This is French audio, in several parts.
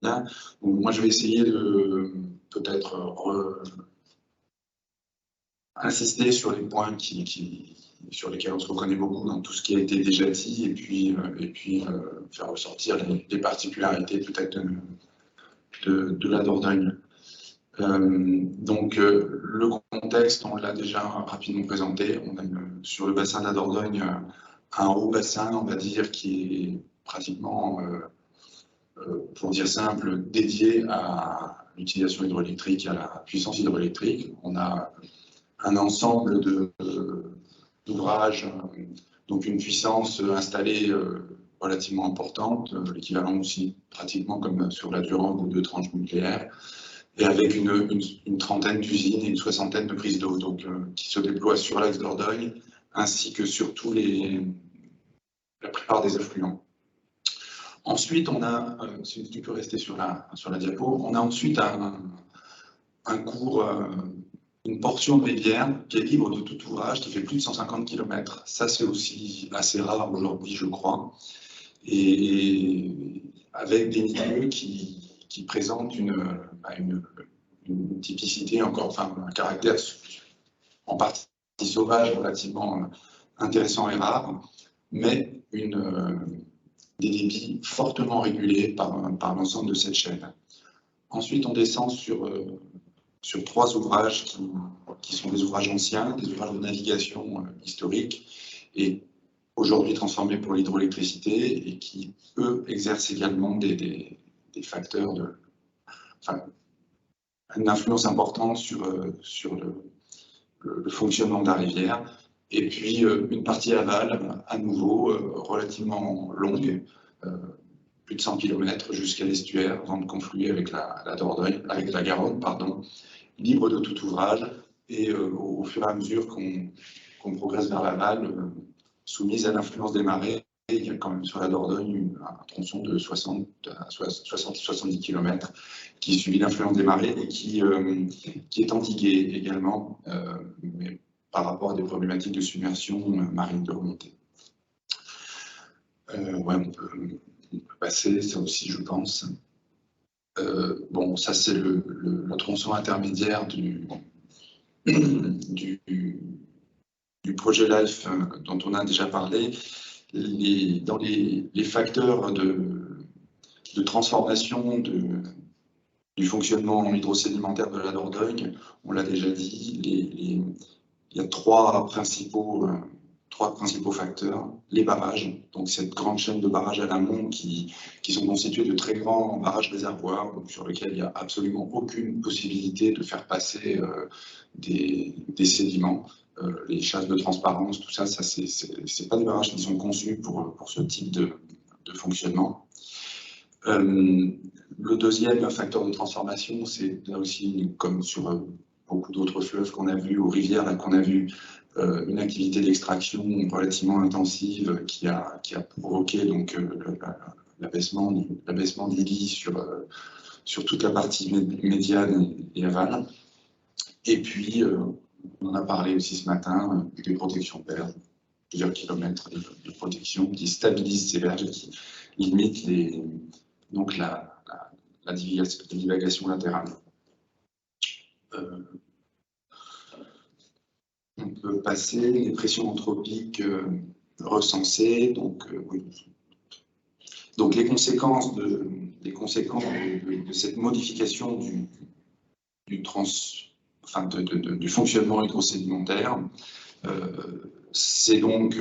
Donc, moi, je vais essayer de peut-être insister sur les points sur lesquels on se reconnaît beaucoup dans tout ce qui a été déjà dit, et puis faire ressortir les particularités peut-être de la Dordogne. Donc, le contexte, on l'a déjà rapidement présenté. On a sur le bassin de la Dordogne un haut bassin, on va dire, qui est pratiquement, pour dire simple, dédié à l'utilisation hydroélectrique, à la puissance hydroélectrique. On a un ensemble d'ouvrages, donc une puissance installée relativement importante, l'équivalent aussi pratiquement comme sur la Durande de 2 tranches nucléaires, et avec une trentaine d'usines et une soixantaine de prises d'eau, donc qui se déploient sur l'axe Dordogne, ainsi que sur la plupart des affluents. Ensuite, on a, si tu peux rester sur la diapo, on a ensuite un cours, une portion de rivière qui est libre de tout ouvrage, qui fait plus de 150 km. Ça, c'est aussi assez rare aujourd'hui, je crois, et avec des milieux qui présentent une typicité, encore, enfin, un caractère en partie sauvage relativement intéressant et rare, mais des débits fortement régulés par l'ensemble de cette chaîne. Ensuite, on descend sur 3 ouvrages qui sont des ouvrages anciens, des ouvrages de navigation historiques, et aujourd'hui transformés pour l'hydroélectricité, et qui, eux, exercent également des facteurs une influence importante sur le fonctionnement de la rivière. Et puis une partie aval, à nouveau, relativement longue, plus de 100 km jusqu'à l'estuaire, avant de confluer avec la Dordogne, avec la Garonne, pardon, libre de tout ouvrage, et au fur et à mesure qu'on progresse vers l'aval, soumise à l'influence des marées, il y a quand même sur la Dordogne un tronçon de 60-70 km qui subit l'influence des marées et qui est endigué également, mais par rapport à des problématiques de submersion marine de remontée. Ouais, on peut passer, ça aussi, je pense. Bon, ça, c'est le tronçon intermédiaire du projet LIFE dont on a déjà parlé. Dans les facteurs de transformation du fonctionnement hydrosédimentaire de la Dordogne, on l'a déjà dit, il y a trois principaux facteurs. Les barrages, donc cette grande chaîne de barrages à l'amont qui sont constitués de très grands barrages réservoirs, donc sur lesquels il n'y a absolument aucune possibilité de faire passer des sédiments. Les chasses de transparence, tout ça, c'est pas des barrages qui sont conçus pour ce type de fonctionnement. Le deuxième facteur de transformation, c'est là aussi, comme sur beaucoup d'autres fleuves qu'on a vus, ou rivières qu'on a vues, une activité d'extraction relativement intensive qui a provoqué donc l'abaissement des lits sur toute la partie médiane et aval. Et puis, on en a parlé aussi ce matin, des protections berges, plusieurs kilomètres de protection qui stabilisent ces berges et qui limitent la divagation latérale. On peut passer les pressions anthropiques recensées. Donc les conséquences de cette modification du fonctionnement hydrosédimentaire, c'est donc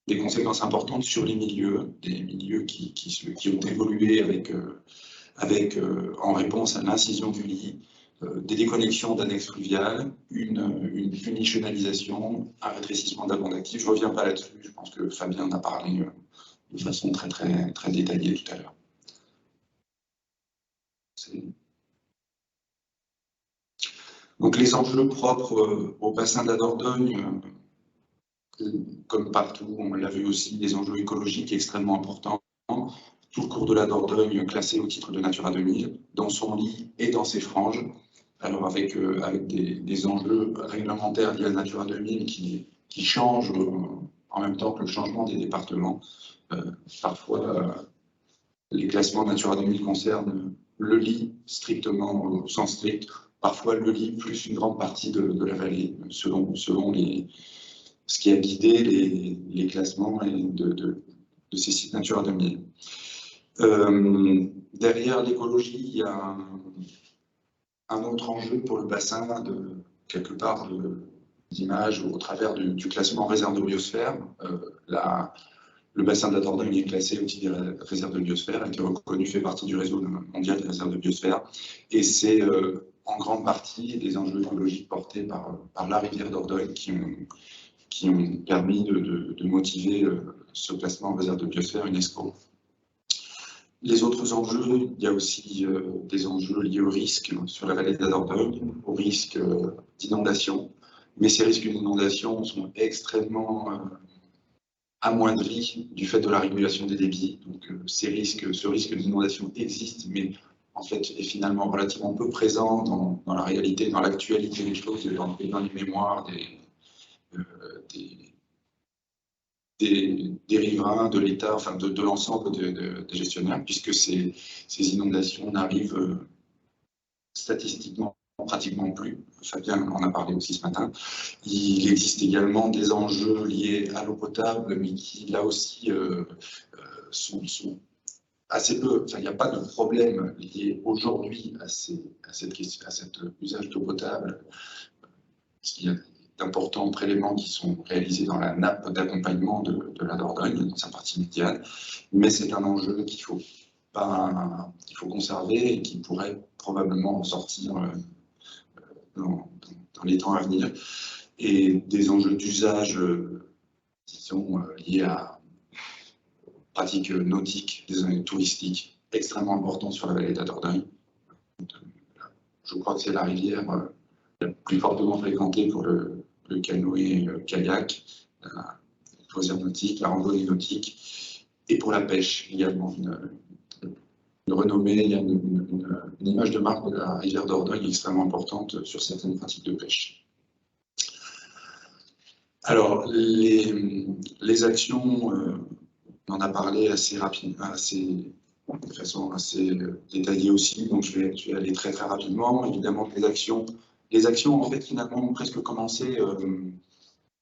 des conséquences importantes sur les milieux, des milieux qui ont évolué en réponse à l'incision du lit, des déconnexions d'annexes fluviales, une funictionalisation, un rétrécissement de la bande active. Je ne reviens pas là-dessus, je pense que Fabien en a parlé de façon très, très, très détaillée tout à l'heure. Donc les enjeux propres au bassin de la Dordogne, comme partout, on l'a vu aussi, des enjeux écologiques extrêmement importants. Tout le cours de la Dordogne classé au titre de Natura 2000, dans son lit et dans ses franges, alors avec des enjeux réglementaires liés à Natura 2000 qui changent en même temps que le changement des départements. Parfois, les classements Natura 2000 concernent le Lys strictement au sens strict, parfois le Lys plus une grande partie de la vallée, selon ce qui a guidé les classements de ces sites Natura 2000. Derrière l'écologie, il y a un autre enjeu pour le bassin, quelque part d'image au travers du classement réserve de biosphère. Le bassin de la Dordogne est classé au titre des réserves de biosphère, a été reconnu, fait partie du réseau mondial des réserves de biosphère, et c'est en grande partie des enjeux écologiques portés par la rivière Dordogne qui ont permis de motiver ce classement en réserve de biosphère UNESCO. Les autres enjeux, il y a aussi des enjeux liés au risque sur la vallée de la Dordogne, au risque d'inondation, mais ces risques d'inondation sont extrêmement amoindris du fait de la régulation des débits. Donc ce risque d'inondation existe, mais en fait est finalement relativement peu présent dans la réalité, dans l'actualité des choses, dans les mémoires des riverains, de l'État, enfin de l'ensemble des gestionnaires, puisque ces inondations n'arrivent statistiquement pratiquement plus. Fabien en a parlé aussi ce matin. Il existe également des enjeux liés à l'eau potable, mais qui là aussi sont assez peu. Enfin, il n'y a pas de problème lié aujourd'hui à cet usage d'eau potable, parce qu'il y a d'importants prélèvements qui sont réalisés dans la nappe d'accompagnement de la Dordogne, dans sa partie médiane, mais c'est un enjeu qu'il faut conserver et qui pourrait probablement ressortir dans les temps à venir. Et des enjeux d'usage, disons, liés à pratiques nautiques, des zones touristiques extrêmement importantes sur la vallée de la Dordogne. Je crois que c'est la rivière la plus fortement fréquentée pour le canoë-kayak, la loisir nautique, la randonnée nautique, et pour la pêche également. Une renommée, il y a une image de marque de la rivière Dordogne extrêmement importante sur certaines pratiques de pêche. Alors, les actions, on en a parlé assez rapidement, de façon assez détaillée aussi, donc je vais aller très très rapidement. Évidemment, les actions en fait finalement ont presque commencé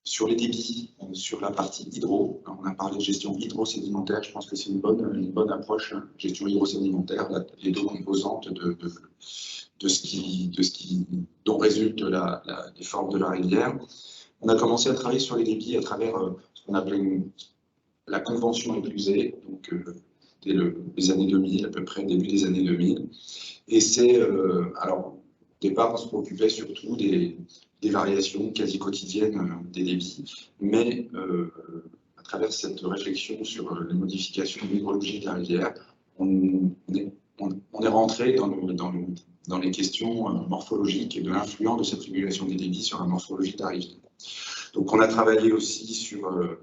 sur les débits, sur la partie hydro. On a parlé de gestion hydrosédimentaire, je pense que c'est une bonne approche, hein. Gestion hydrosédimentaire, les deux composantes dont résulte les formes de la rivière. On a commencé à travailler sur les débits à travers ce qu'on appelait la convention éclusée, donc dès les années 2000, à peu près début des années 2000. Et c'est, alors, au départ, on se préoccupait surtout des variations quasi quotidiennes des débits, mais à travers cette réflexion sur les modifications de l'hydrologie de la rivière, on est rentré dans les questions morphologiques et de l'influence de cette régulation des débits sur la morphologie de la rivière. Donc on a travaillé aussi sur,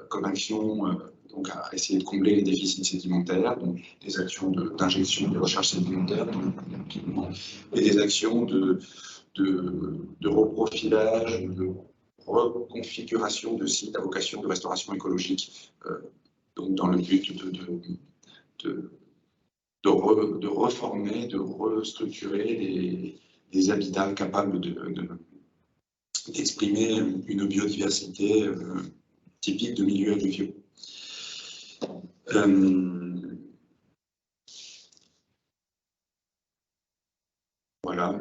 comme action, donc à essayer de combler les déficits sédimentaires, donc des actions d'injection de recherche sédimentaire, et des actions de reprofilage, de reconfiguration de sites à vocation de restauration écologique, donc dans le but de reformer, de restructurer des habitats capables d'exprimer une biodiversité typique de milieux alluviaux. Voilà,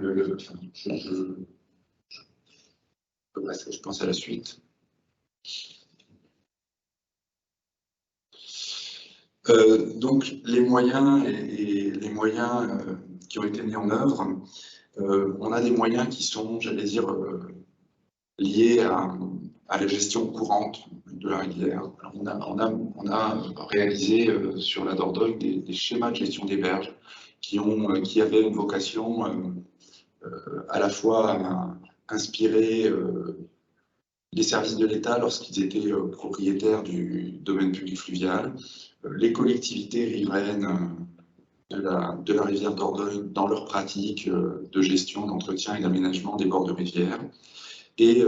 je pense à la suite. Donc les moyens qui ont été mis en œuvre, on a des moyens qui sont, j'allais dire, liés à la gestion courante de la rivière. Alors on a réalisé sur la Dordogne des schémas de gestion des berges qui avaient une vocation à la fois à inspirer les services de l'État lorsqu'ils étaient propriétaires du domaine public fluvial, les collectivités riveraines de la rivière Dordogne dans leur pratique de gestion, d'entretien et d'aménagement des bords de rivière, et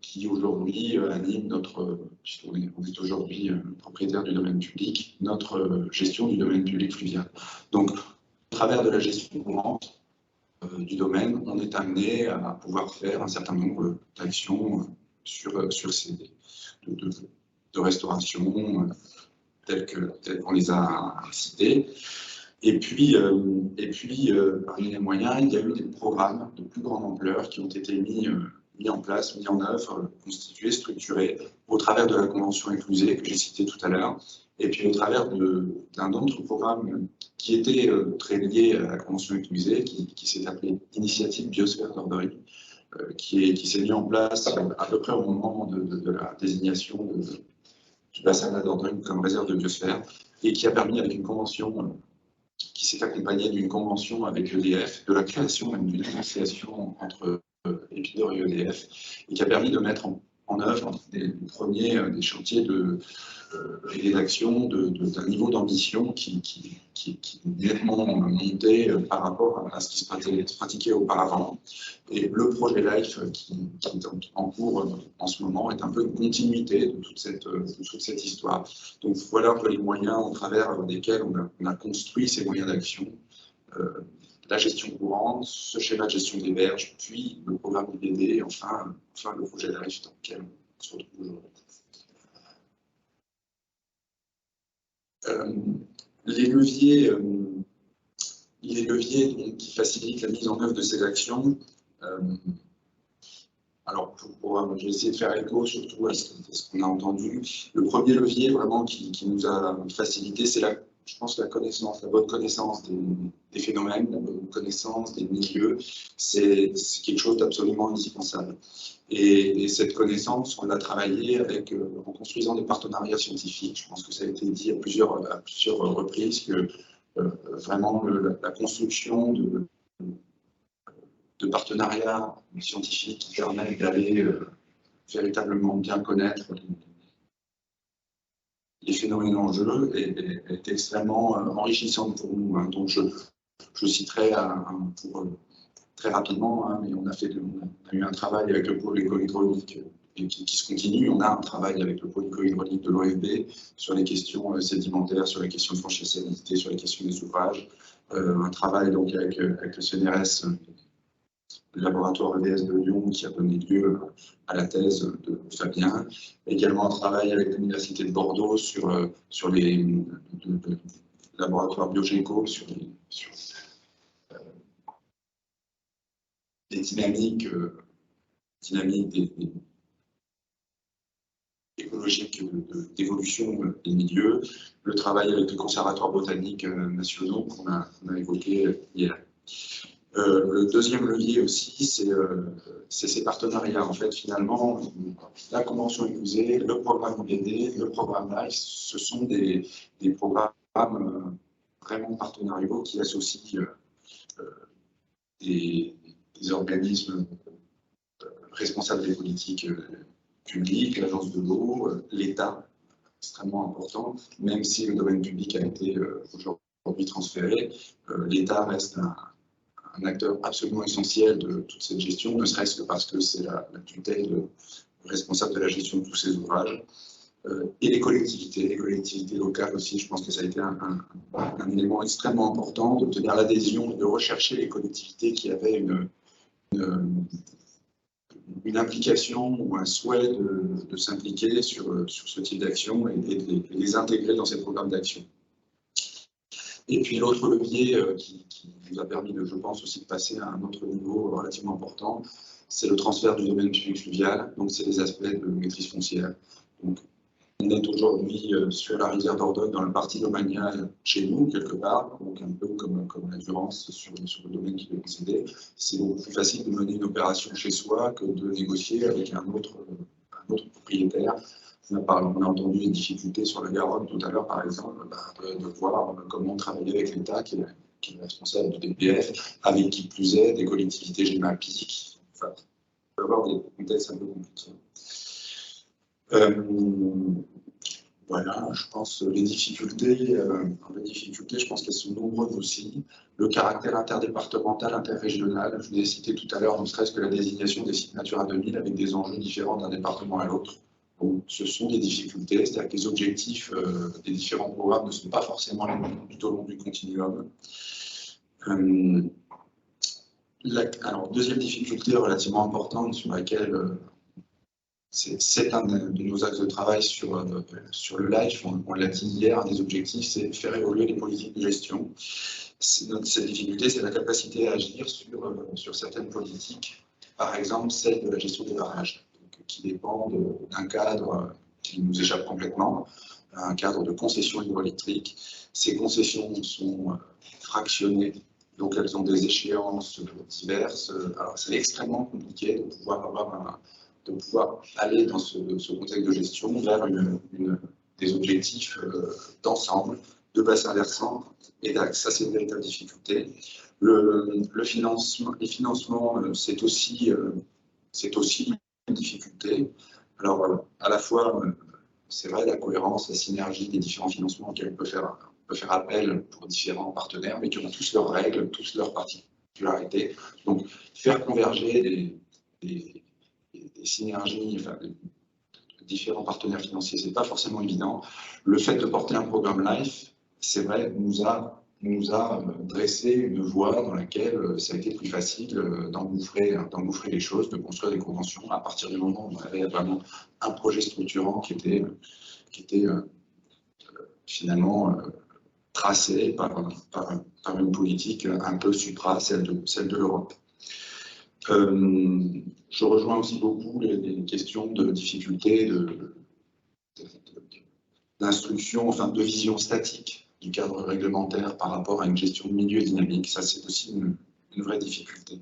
qui aujourd'hui anime notre, puisqu'on est aujourd'hui propriétaire du domaine public, notre gestion du domaine public fluvial. Donc, au travers de la gestion courante du domaine, on est amené à pouvoir faire un certain nombre d'actions sur ces de restauration telles qu'on les a citées. Et puis parmi les moyens, il y a eu des programmes de plus grande ampleur qui ont été mis en place, mis en œuvre, constitués, structurés au travers de la Convention éclusée que j'ai citée tout à l'heure, et puis au travers d'un autre programme qui était très lié à la Convention éclusée, qui s'est appelé Initiative Biosphère d'Orderie, qui s'est mis en place à peu près au moment de la désignation du bassin de la Dordogne comme réserve de biosphère, et qui a permis, avec une convention qui s'est accompagnée d'une convention avec EDF, de la création même d'une association entre Épidaure et EDF, et qui a permis de mettre en œuvre des premiers des chantiers et d'actions d'un niveau d'ambition qui est nettement monté par rapport à ce qui se pratiquait auparavant. Et le projet LIFE qui est en cours en ce moment est un peu une continuité de toute cette histoire. Donc voilà un peu les moyens au travers desquels on a construit ces moyens d'action. La gestion courante, ce schéma de gestion des berges, puis le programme IBD, et enfin le projet LIFE dans lequel on se retrouve aujourd'hui. Les leviers donc, qui facilitent la mise en œuvre de ces actions, alors je vais essayer de faire écho surtout à ce qu'on a entendu. Le premier levier vraiment qui nous a facilité, c'est je pense la bonne connaissance des phénomènes, la bonne connaissance des milieux, c'est quelque chose d'absolument indispensable. Et cette connaissance, on l'a travaillée en construisant des partenariats scientifiques. Je pense que ça a été dit à plusieurs reprises que vraiment la construction de partenariats scientifiques qui permettent d'aller véritablement bien connaître les phénomènes en jeu est extrêmement enrichissante pour nous. Hein. Donc je citerai très rapidement, hein, mais on a eu un travail avec le pôle éco-hydraulique qui se continue. On a un travail avec le pôle éco-hydraulique de l'OFB sur les questions sédimentaires, sur les questions de franchissabilité, sur les questions des ouvrages. Un travail donc avec le CNRS, le laboratoire EDS de Lyon, qui a donné lieu à la thèse de Fabien. Également un travail avec l'Université de Bordeaux sur les laboratoires biogéco, sur les dynamiques écologiques d'évolution des milieux. Le travail avec les conservatoires botaniques nationaux qu'on a évoqué hier. Le deuxième levier aussi, c'est ces partenariats. En fait, finalement, la Convention éclusée, le programme IBD, le programme LIFE, ce sont des programmes vraiment partenariaux qui associent des organismes responsables des politiques publiques, l'agence de l'eau, l'État, extrêmement important, même si le domaine public a été aujourd'hui transféré, l'État reste un acteur absolument essentiel de toute cette gestion, ne serait-ce que parce que c'est la tutelle responsable de la gestion de tous ces ouvrages. Et les collectivités locales aussi, je pense que ça a été un élément extrêmement important d'obtenir l'adhésion, de rechercher les collectivités qui avaient une implication ou un souhait de s'impliquer sur ce type d'action et de les intégrer dans ces programmes d'action. Et puis l'autre levier qui nous a permis, je pense, aussi de passer à un autre niveau relativement important, c'est le transfert du domaine public fluvial, donc c'est les aspects de maîtrise foncière. Donc, on est aujourd'hui sur la rivière Dordogne, dans le parti domanial chez nous, quelque part, donc un peu comme la Durance sur le domaine qui est concédé. C'est beaucoup plus facile de mener une opération chez soi que de négocier avec un autre propriétaire. On a entendu les difficultés sur la Garonne tout à l'heure, par exemple, de voir comment travailler avec l'État, qui est responsable du DPF, avec qui plus est des collectivités GEMAPI. Enfin, on peut avoir des contextes un peu compliqués. Voilà, je pense les difficultés, je pense qu'elles sont nombreuses aussi. Le caractère interdépartemental, interrégional, je vous ai cité tout à l'heure, ne serait-ce que la désignation des sites Natura 2000 avec des enjeux différents d'un département à l'autre. Donc, ce sont des difficultés, c'est-à-dire que les objectifs des différents programmes ne sont pas forcément les mêmes tout au long du continuum. Alors, deuxième difficulté relativement importante sur laquelle c'est un de nos axes de travail sur le LIFE, on l'a dit hier, un des objectifs, c'est faire évoluer les politiques de gestion. Cette difficulté, c'est la capacité à agir sur certaines politiques, par exemple celle de la gestion des barrages, qui dépend d'un cadre qui nous échappe complètement, un cadre de concession hydroélectrique. Ces concessions sont fractionnées, donc elles ont des échéances diverses. Alors c'est extrêmement compliqué de pouvoir aller dans ce contexte de gestion vers des objectifs d'ensemble, de bassin versant et d'axe. Ça, c'est une véritable difficulté. Les financements, c'est aussi une difficulté. Alors, à la fois, c'est vrai, la cohérence, la synergie des différents financements auxquels on peut faire appel pour différents partenaires, mais qui ont tous leurs règles, tous leurs particularités. Donc, faire converger des synergies, enfin, de différents partenaires financiers, c'est pas forcément évident. Le fait de porter un programme LIFE, c'est vrai, nous a dressé une voie dans laquelle ça a été plus facile d'engouffrer les choses, de construire des conventions à partir du moment où on avait vraiment un projet structurant qui était finalement tracé par une politique un peu supra celle de l'Europe. Je rejoins aussi beaucoup les questions de difficulté d'instruction, enfin de vision statique du cadre réglementaire par rapport à une gestion de milieu dynamique. Ça, c'est aussi une vraie difficulté.